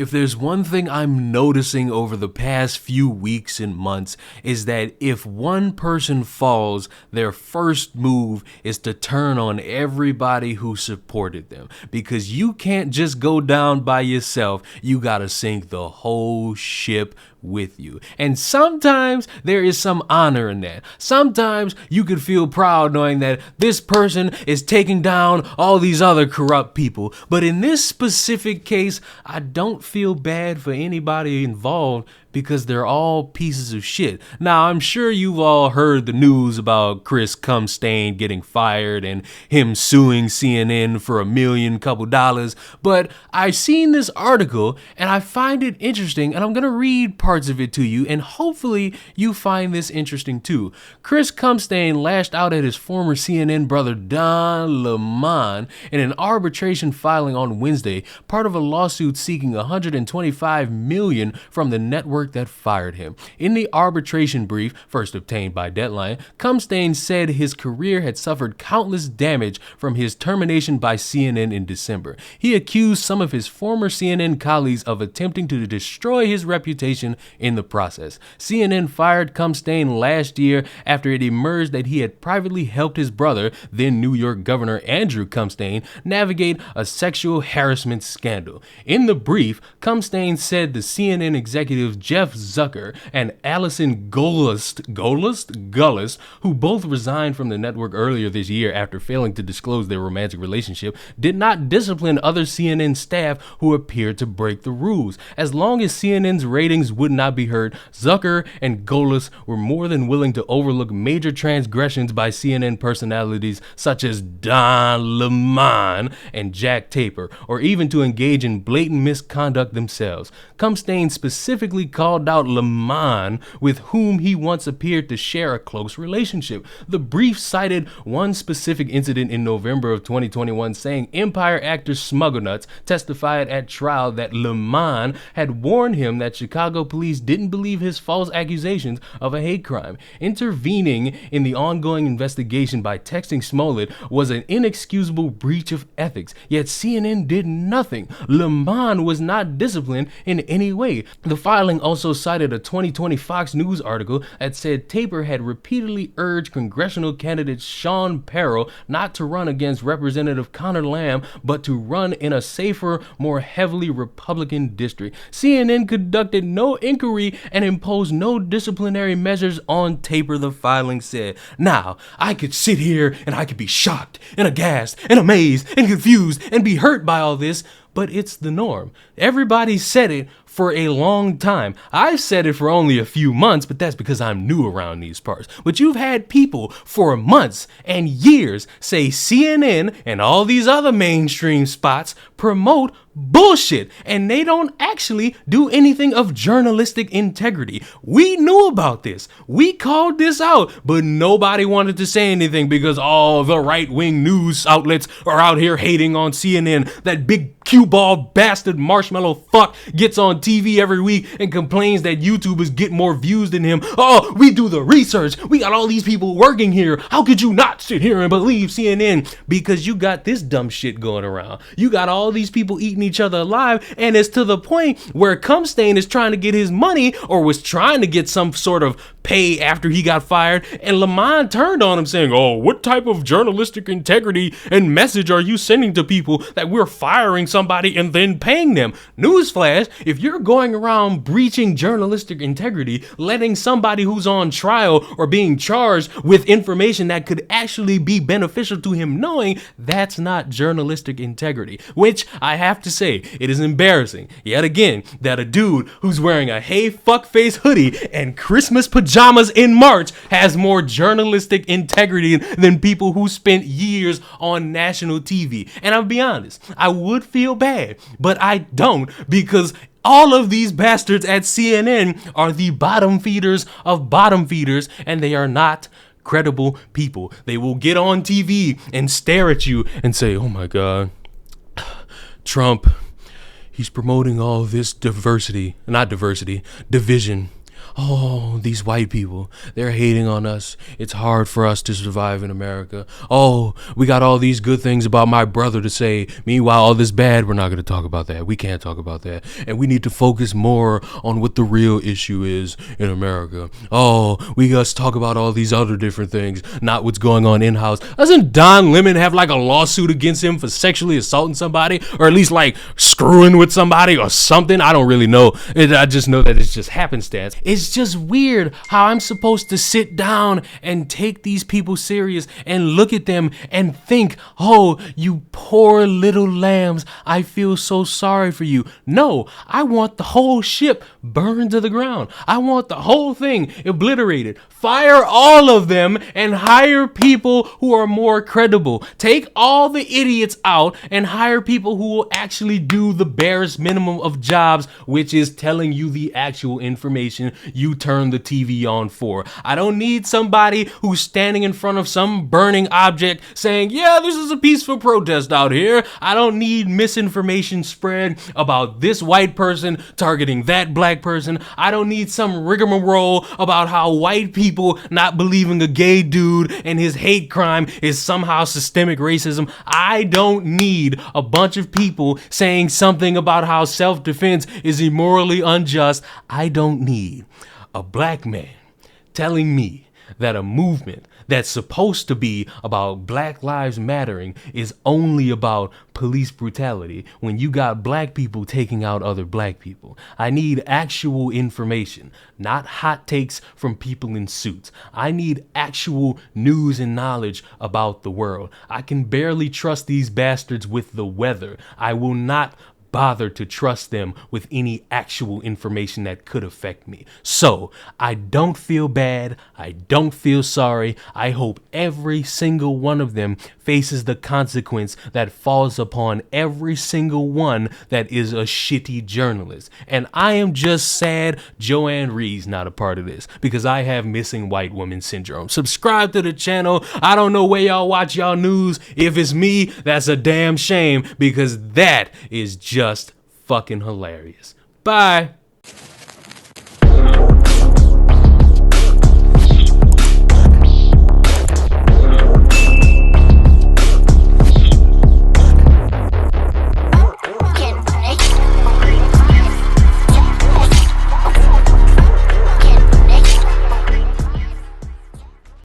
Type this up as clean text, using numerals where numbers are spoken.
If there's one thing I'm noticing over the past few weeks and months is that if one person falls, their first move is to turn on everybody who supported them. Because you can't just go down by yourself, you gotta sink the whole ship with you. And sometimes there is some honor in that. Sometimes you could feel proud knowing that this person is taking down all these other corrupt people. But in this specific case, I don't feel bad for anybody involved because they're all pieces of shit. Now, I'm sure you've all heard the news about Chris Cumstain getting fired and him suing CNN for $1 million couple dollars, but I've seen this article and I find it interesting, and I'm gonna read parts of it to you, and hopefully you find this interesting too. Chris Cumstain lashed out at his former CNN brother Don Lemon in an arbitration filing on Wednesday, part of a lawsuit seeking $125 million from the network that fired him. In the arbitration brief, first obtained by Deadline, Cumstain said his career had suffered countless damage from his termination by CNN in December. He accused some of his former CNN colleagues of attempting to destroy his reputation in the process. CNN fired Cumstain last year after it emerged that he had privately helped his brother, then New York Governor Andrew Cumstain, navigate a sexual harassment scandal. In the brief, Cumstain said the CNN executives Jeff Zucker and Allison Gollust, who both resigned from the network earlier this year after failing to disclose their romantic relationship, did not discipline other CNN staff who appeared to break the rules. As long as CNN's ratings would not be hurt, Zucker and Gollust were more than willing to overlook major transgressions by CNN personalities such as Don Lemon and Jack Taper, or even to engage in blatant misconduct themselves. Cumstain specifically called out Lemon, with whom he once appeared to share a close relationship. The brief cited one specific incident in November of 2021, saying Empire actor Smugglenuts testified at trial that Lemon had warned him that Chicago police didn't believe his false accusations of a hate crime. Intervening in the ongoing investigation by texting Smollett was an inexcusable breach of ethics, yet CNN did nothing. Lemon was not disciplined in any way. The filing also cited a 2020 Fox News article that said Taper had repeatedly urged congressional candidate Sean Perrell not to run against Representative Connor Lamb, but to run in a safer, more heavily Republican district. CNN conducted no inquiry and imposed no disciplinary measures on Taper, the filing said. Now, I could sit here and I could be shocked and aghast and amazed and confused and be hurt by all this, but it's the norm. Everybody said it for a long time. I've said it for only a few months, but that's because I'm new around these parts. But you've had people for months and years say CNN and all these other mainstream spots promote bullshit, and they don't actually do anything of journalistic integrity. We knew about this. We called this out, but nobody wanted to say anything because all the right-wing news outlets are out here hating on CNN. That big cue ball bastard marshmallow fuck gets on TV every week and complains that YouTubers get more views than him. Oh, we do the research. We got all these people working here. How could you not sit here and believe CNN? Because you got this dumb shit going around. You got all these people eating each other alive, and it's to the point where Cumstain is trying to get his money, or was trying to get some sort of pay after he got fired, and Lemon turned on him saying, oh, what type of journalistic integrity and message are you sending to people that we're firing somebody and then paying them? Newsflash, if you're going around breaching journalistic integrity, letting somebody who's on trial or being charged with information that could actually be beneficial to him knowing, that's not journalistic integrity. Which I have to say, it is embarrassing yet again that a dude who's wearing a hey fuckface hoodie and Christmas pajamas in March has more journalistic integrity than people who spent years on national TV. And I'll be honest, I would feel bad, but I don't, because all of these bastards at CNN are the bottom feeders of bottom feeders, and they are not credible people. They will get on TV and stare at you and say, oh my God, Trump, he's promoting all this division. Oh, these white people, they're hating on us. It's hard for us to survive in America. Oh, we got all these good things about my brother to say. Meanwhile, all this bad, we're not going to talk about that. We can't talk about that. And we need to focus more on what the real issue is in America. Oh, we got to talk about all these other different things, not what's going on in-house. Doesn't Don Lemon have like a lawsuit against him for sexually assaulting somebody? Or at least like screwing with somebody or something? I don't really know. I just know that it's just happenstance. It's just weird how I'm supposed to sit down and take these people serious and look at them and think, oh, you poor little lambs, I feel so sorry for you. No, I want the whole ship burned to the ground. I want the whole thing obliterated. Fire all of them and hire people who are more credible. Take all the idiots out and hire people who will actually do the barest minimum of jobs, which is telling you the actual information you turn the TV on for. I don't need somebody who's standing in front of some burning object saying, yeah, this is a peaceful protest out here. I don't need misinformation spread about this white person targeting that black person. I don't need some rigmarole about how white people not believing a gay dude and his hate crime is somehow systemic racism. I don't need a bunch of people saying something about how self-defense is immorally unjust. I don't need a black man telling me that a movement that's supposed to be about Black Lives Mattering is only about police brutality when you got black people taking out other black people. I need actual information, not hot takes from people in suits. I need actual news and knowledge about the world. I can barely trust these bastards with the weather. I will not bother to trust them with any actual information that could affect me. So I don't feel bad. I don't feel sorry. I hope every single one of them faces the consequence that falls upon every single one that is a shitty journalist. And I am just sad Joanne Reed's not a part of this because I have missing white woman syndrome. Subscribe to the channel. I don't know where y'all watch y'all news. If it's me, that's a damn shame because that is just fucking hilarious. Bye.